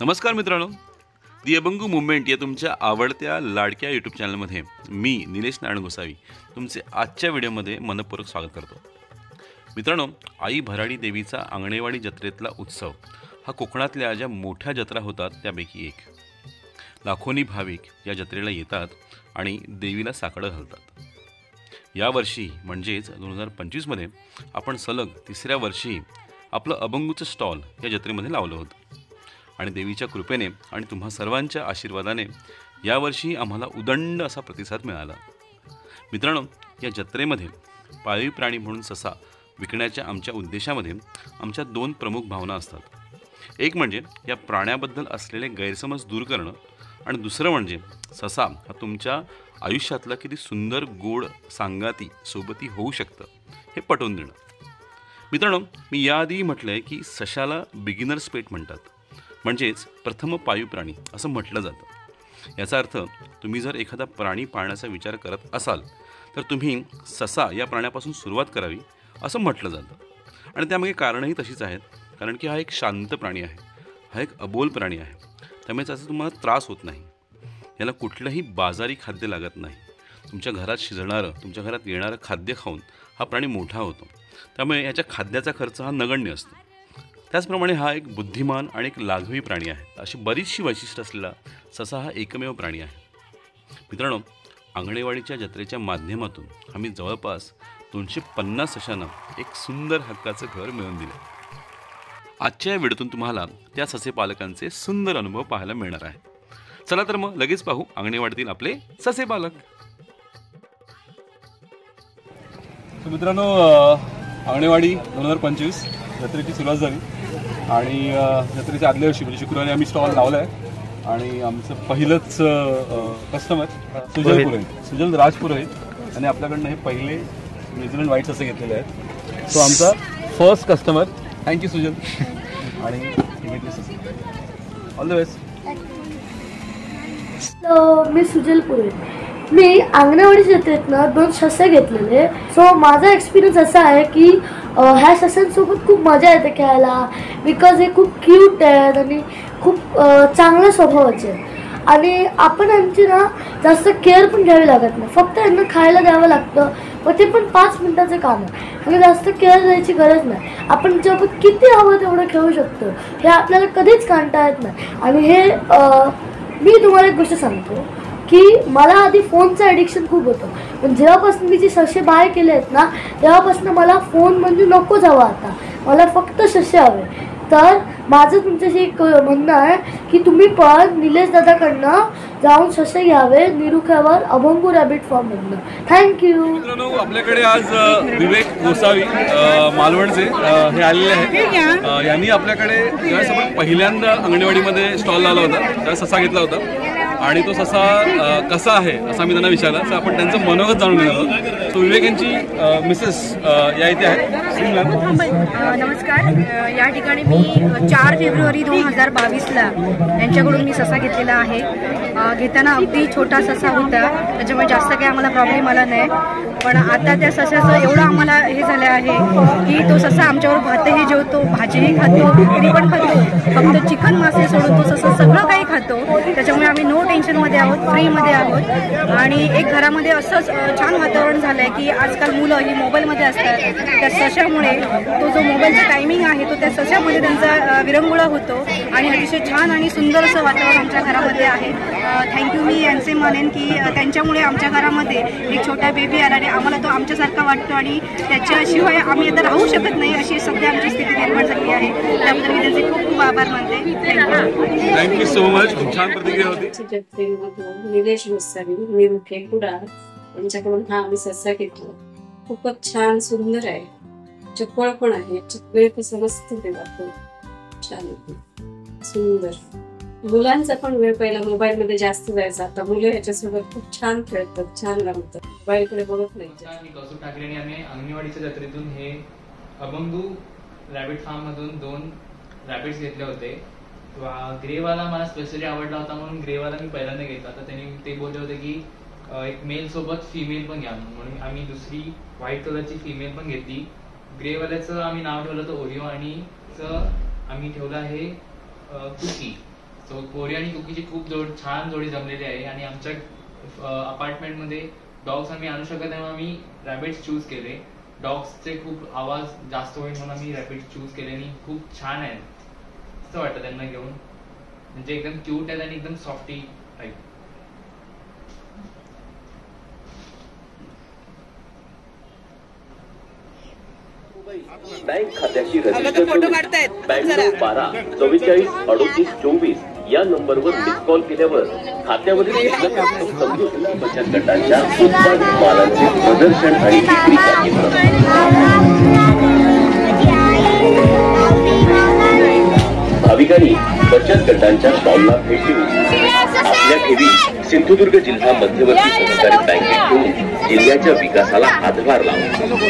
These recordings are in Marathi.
नमस्कार मित्रांनो, दी अभंग मुवमेंट या तुमच्या आवडत्या लाडक्या यूट्यूब चॅनलमध्ये मी निलेश नारायण गोसावी तुमचे आजच्या व्हिडिओमध्ये मनपूर्वक स्वागत करतो. मित्रांनो, आई भराडी देवीचा आंगणेवाडी जत्रेतला उत्सव हा कोकणातल्या ज्या मोठ्या जत्रा होतात त्यापैकी एक. लाखोनी भाविक या जत्रेला येतात आणि देवीला साकडं घालतात. यावर्षी म्हणजेच 2025मध्ये आपण सलग तिसऱ्या वर्षी आपलं अभंगूचं स्टॉल या जत्रेमध्ये लावलं होतं आणि देवीच्या कृपेने आणि तुम्हा सर्वांच्या आशीर्वादाने यावर्षी आम्हाला उदंड असा प्रतिसाद मिळाला. मित्रांनो, या जत्रेमध्ये पाळीव प्राणी म्हणून ससा विकण्याच्या आमच्या उद्देशामध्ये आमच्या दोन प्रमुख भावना असतात. एक म्हणजे या प्राण्याबद्दल असलेले गैरसमज दूर करणं आणि दुसरं म्हणजे ससा हा तुमच्या आयुष्यातला किती सुंदर गोड सांगाती सोबती होऊ शकतं हे पटवून देणं. मित्रांनो, मी याआधी म्हटलं आहे की सशाला बिगिनर्स पेट म्हणतात, म्हणजेच प्रथम पाळीव प्राणी असं म्हटलं जातं. याचा अर्थ तुम्ही जर एखादा प्राणी पाळण्याचा विचार करत असाल तर तुम्ही ससा या प्राण्यापासून सुरुवात करावी असं म्हटलं जातं. आणि त्यामागे कारणंही तशीच आहेत, कारण की हा एक शांत प्राणी आहे, हा एक अबोल प्राणी आहे, त्यामुळे त्याचा तुम्हाला त्रास होत नाही. याला कुठलंही बाजारी खाद्य लागत नाही. तुमच्या घरात शिजणारं, तुमच्या घरात येणारं खाद्य खाऊन हा प्राणी मोठा होतो, त्यामुळे याच्या खाद्याचा खर्च हा नगण्य असतो. त्याचप्रमाणे हा एक बुद्धिमान आणि एक लाघवी प्राणी आहे. अशी बरीचशी वैशिष्ट्य असलेला ससा हा एकमेव प्राणी आहे. मित्रांनो, आंगणेवाडीच्या जत्रेच्या माध्यमातून आम्ही जवळपास 250 सशांना एक सुंदर हक्काचं घर मिळवून दिलं. आजच्या या व्हिडिओतून तुम्हाला त्या ससे पालकांचे सुंदर अनुभव पाहायला मिळणार आहे. चला तर मग लगेच पाहू आंगणेवाडीतील आपले ससे पालक. मित्रांनो, आंगणेवाडी 2025 जत्रेची सुरुवात झाली आणि जत्रेच्या आदल्या दिवशी म्हणजे शुक्रवारी आम्ही स्टॉल लावला आहे आणि आमचं पहिलंच कस्टमर सुजल राज पुरोहित आणि आपल्याकडनं हे पहिले न्यूझीलंड व्हाईट्स असे घेतलेले आहेत. तो आमचा फर्स्ट कस्टमर. थँक्यू सुजल आणि ऑल द बेस्ट. मी सुजल पुरोहित. मी आंगणेवाडी जत्रेतनं 2 ससे घेतलेले. सो माझा एक्सपिरियन्स असा आहे की ह्या सशांसोबत खूप मजा येते खेळायला, बिकॉज हे खूप क्यूट आहेत आणि खूप चांगल्या स्वभावाचे आहेत आणि आपण यांची ना जास्त केअर पण घ्यावी लागत नाही. फक्त यांना खायला द्यावं लागतं, पण ते पण 5 मिनिटाचं काम आहे आणि जास्त केअर द्यायची गरज नाही. आपण त्याच्यासोबत किती हवं तेवढं खेळू शकतो, हे आपल्याला कधीच काढता येत नाही. आणि हे मी तुम्हाला एक गोष्ट सांगतो की मला आधी फोनचं ॲडिक्शन खूप होतं, पण जेव्हापासून मी जे ससे बाय केले आहेत ना तेव्हापासून मला फोन म्हणजे नकोच हवा. आता मला फक्त ससे हवे. तर माझं तुमच्याशी एक म्हणणं आहे की तुम्ही पण निलेश दादाकडनं जाऊन ससे घ्यावे निरुख्यावर अभंगू रॅबिट फार्ममधनं. थँक्यू. मित्रांनो, आपल्याकडे आज विवेक गोसावी मालवणचे हे आलेले आहेत. यांनी आपल्याकडे ज्यावेळेस आपण पहिल्यांदा अंगणवाडीमध्ये स्टॉल लावला होता त्यावेळेस ससा घेतला होता आणि तो ससा कसा आहे असं आम्ही त्यांना विचारला, तर आपण त्यांचं मनोगत जाणून घेणार आहोत. तो विवेक यांची मिसेस या इथे आहेत. नमस्कार. या ठिकाणी मी 4 फेब्रुवारी 2022ला यांच्याकडून मी ससा घेतलेला आहे. घेताना अगदी छोटा ससा होता, त्याच्यामुळे जास्त काही आम्हाला प्रॉब्लेम आला नाही. पण आता त्या सशाचं एवढं आम्हाला हे झालं आहे की तो ससा आमच्यावर भातही जेवतो, भाजीही खातो, खिचडी पण खातो, फक्त चिकन मासे सोडून तो ससा सगळं काही खातो. त्याच्यामुळे आम्ही नो टेन्शनमध्ये आहोत, फ्रीमध्ये आहोत. आणि एक घरामध्ये असंच छान वातावरण झालं आहे की आजकाल मुलं ही मोबाईलमध्ये असतात. त्या सशामुळे तो जो मोबाईलचा टायमिंग आहे तो त्या सशामध्ये त्यांचा विरंगुळा होतो आणि अतिशय छान आणि सुंदर असं वातावरण आमच्या घरामध्ये आहे. थँक्यू. मी यांचे म्हणेन की त्यांच्यामुळे आमच्या घरामध्ये एक छोटा बेबी आला आणि आम्हाला तो आमच्यासारखा वाटतो आणि त्याच्याशिवाय आम्ही आता राहू शकत नाही अशी सध्या आमची स्थिती निर्माण झाली आहे. त्याबद्दल मी त्यांचे खूप खूप आभार मानते. Thank you so much. खूप छान प्रतिक्रिया होती. जत्रेमधून निलेश गोसावी निरुखे कुडाळ यांच्याकडून हा आम्ही ससा घेतला. खूपच छान सुंदर आहे, चपळ पण आहे. वेळ कसं मस्त ते जातो, छान सुंदर. मुलांचा पण वेळ पहिला मोबाईलमध्ये जास्त जायचा, आता मुलं याच्यासोबत खूप छान खेळतात, छान रमतात, मोबाईलकडे बघत नाही. मी कौस्तुभ ठाकरे आणि आम्ही अंगणवाडीच्या जत्रेतून हे अभंगू रॅबिट फार्म मधून 2 रॅबिट्स घेतले होते. ग्रेवाला मला स्पेशली आवडला होता म्हणून ग्रेवाला मी पहिल्यांदा घेतला. तर त्यांनी ते बोलले होते की एक मेल सोबत फिमेल पण घ्या, म्हणून आम्ही दुसरी व्हाईट कलरची फिमेल पण घेतली. ग्रेवाल्याचं आम्ही नाव ठेवलं होतं ओरिओ आणि आम्ही ठेवलं आहे कुकी. सो कोरी आणि कुकीची खूप छान जोडी जमलेली आहे. आणि आमच्या अपार्टमेंटमध्ये डॉग्स आम्ही आणू शकत नाही, आम्ही रॅबिट्स चूज केले. डॉग्सचे खूप आवाज जास्त होईल म्हणून आम्ही रॅबिट्स चूज केले आणि खूप छान आहेत. असं वाटतं त्यांना घेऊन, म्हणजे एकदम क्यूट आहेत आणि एकदम सॉफ्टी टाईप. बँक खात्याची रजिस्टर बँक 12-44-38-24 या नंबरवर मिस कॉल केल्यावर खात्यावरील शिल्लक रक्कम समजून बचत गटाच्या उत्पादित मालांचे प्रदर्शन आणि विक्री कार्यक्रम. भाविकांनी बचत गटांच्या स्टॉलला भेट देऊन आपल्या ठेवी सिंधुदुर्ग जिल्हा मध्यवर्ती सहकारी बँकेत ठेवून जिल्ह्याच्या विकासाला हातभार लावा.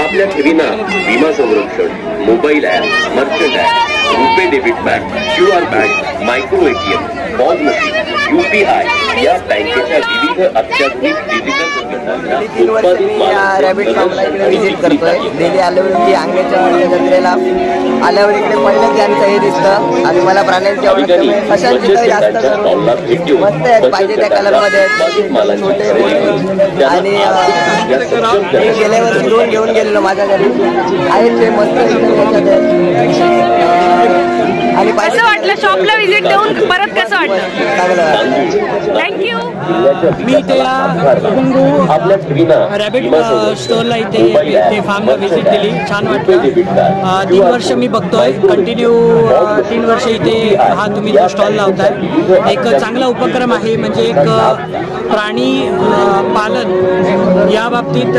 आपल्या ठेवींना विमा संरक्षण, mobile app, merchant app, RuPay debit bank, QR bank, micro ATM, POS machine, UPI या बँकेच्या विविध अत्याधुनिक डिजिटल संकेतांच्या उत्पादित रॅबिट फार्मला इकडे व्हिजिट करतोय. डेली आल्यावर आंग्याच्या जत्रेला आल्यावर इकडे पहिल्यांदा यांचं हे दिसतं आणि मला प्राण्यांची अशांची जास्त मस्त आहेत, पाहिजे त्या कलरमध्ये छोटे मोठे. आणि गेल्या वर्षी 2 घेऊन गेलेलो माझ्या घरी आहेत ते मस्त. आणि कसं वाटलं शॉपला व्हिजिट देऊन, परत कसं वाटलं? थँक्यू. मी इथे रॅबिट स्टोअरला इथे फार्मला व्हिजिट दिली, छान वाटलं. 3 वर्ष मी बघतोय कंटिन्यू, 3 वर्ष इथे हा तुम्ही जो स्टॉल लावताय. एक चांगला उपक्रम आहे, म्हणजे एक प्राणी पालन या बाबतीत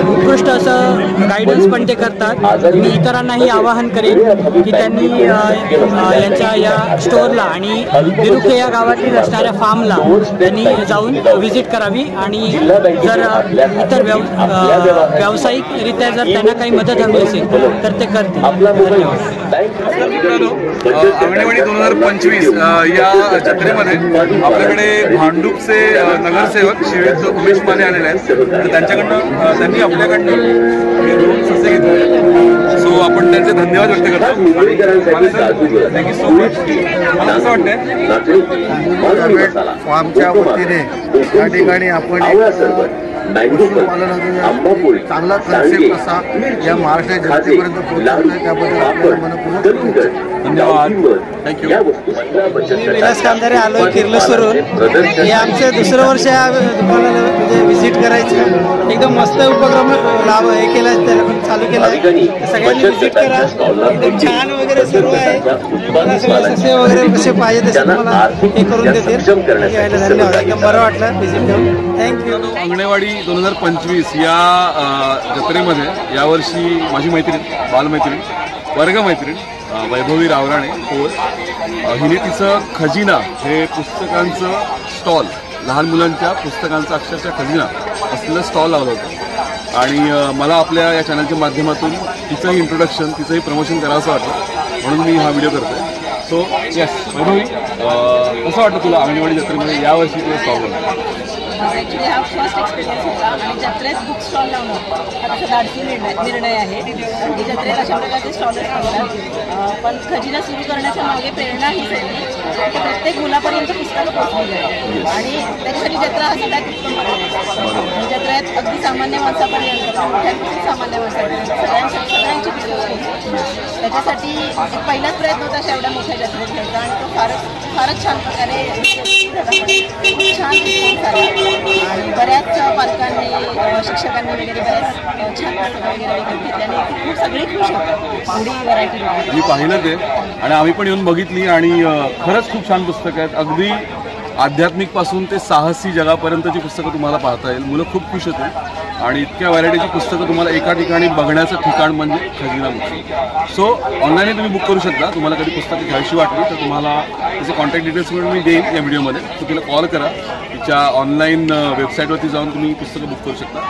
उत्कृष्ट असं गायडन्स पण ते करतात. मी इतरांनाही आवाहन करेन की त्यांनी यांच्या या स्टोअरला आणि विरुखे या गावातील असणाऱ्या फार्मला त्यांनी जाऊन व्हिजिट करावी. आणि जर इतर व्यावसायिकरित्या जर त्यांना काही मदत हवी असेल तर ते करतील. अंगणेवाडी 2025 या जत्रेमध्ये आपल्याकडे भांडूपचे नगरसेवक श्रीयुत उमेश माने आलेले आहेत. तर त्यांनी आपल्याकडनं हे 2 ससे घेतले. सो आपण त्यांचे धन्यवाद व्यक्त करतो. Thank you so much. मला असं वाटतं फार्मच्या वतीने या ठिकाणी आपण पशुपालनाचा चांगला कन्सेप्ट असा या महाराष्ट्र जनतेपर्यंत पोहोचवला, त्याबद्दल आपल्याला मनपूर्वक धन्यवाद. थँक्यू. विलास कामदारे आलोय किर्लोस्वरून. हे आमचं 2रं वर्ष या दुकानाला म्हणजे व्हिजिट करायचं. एकदम मस्त उपक्रम लाभ हे केला, त्याला पण चालू केला. सगळ्यांनी व्हिजिट करा, एकदम छान वगैरे सर्व आहे. ससे वगैरे कसे पाहिजे तसे मला हे करून देतील. धन्यवाद, एकदम बरं वाटलं व्हिजिट करून. थँक्यू. अंगणेवाडी 2025 या जत्रेमध्ये यावर्षी माझी मैत्रीण, बालमैत्रीण, वर्गमैत्रीण वैभवी रावराणे पोळ, हिने तिचं खजिना हे पुस्तकांचं स्टॉल, लहान मुलांच्या पुस्तकांचा अक्षरशः खजिना असलेलं स्टॉल लावलं होतं. आणि मला आपल्या या चॅनलच्या माध्यमातून तिचंही इंट्रोडक्शन, तिचंही प्रमोशन करावं वाटतं, म्हणून मी हा व्हिडिओ करतोय. सो येस वैभवी, कसं वाटतं तुला अंगणवाडी जत्रेमध्ये यावर्षी तुला स्टॉल लावलं? ॲक्च्युली हा फर्स्ट एक्सपिरियन्स होता आणि जत्रेत बुक स्टॉल लावणं हा तसा धाडसी निर्णय आहे. ही जत्रेत अशा प्रकारचे स्टॉलच असतात, पण खजिना सुरू करण्याच्या मागे प्रेरणा हीच आहे की प्रत्येक मुलापर्यंत पुस्तकं पोहोचली जाईल आणि त्याच्यासाठी जत्रा हा सगळ्यात उत्तम पर्याय. जत्रेत अगदी सामान्य माणसापर्यंत, मोठ्यापासून सामान्य माणसापर्यंत सगळ्यांची पुस्तकं. त्याच्यासाठी एक पहिलाच प्रयत्न होता अशा एवढ्या मोठ्या जत्रेत घ्यायचा आणि तो फारच छान प्रकारे खूप छान रिस्पॉन्स आला. आणि बऱ्याच पालकांनी, शिक्षकांनी वगैरे बऱ्याच छान पुस्तकं वगैरे विकत घेतल्याने खूप सगळे खुश होतात. एवढी व्हरायटी मी पाहिलं ते आणि आम्ही पण येऊन बघितली आणि खरंच खूप छान पुस्तकं आहेत. अगदी आध्यात्मिकपासून ते साहसी जगापर्यंतची पुस्तकं तुम्हाला पाहता येईल. मुलं खूप खुश होतील आणि इतक्या व्हरायटीची पुस्तकं तुम्हाला एका ठिकाणी बघण्याचं ठिकाण म्हणजे खजिना बुक. सो ऑनलाईन तुम्ही बुक करू शकता. तुम्हाला कधी पुस्तकं घ्यायची वाटली तर तुम्हाला त्याचे कॉन्टॅक्ट डिटेल्स म्हणून मी देईन या व्हिडिओमध्ये. तर तिला कॉल करा, तिच्या ऑनलाईन वेबसाईटवरती जाऊन तुम्ही पुस्तकं बुक करू शकता.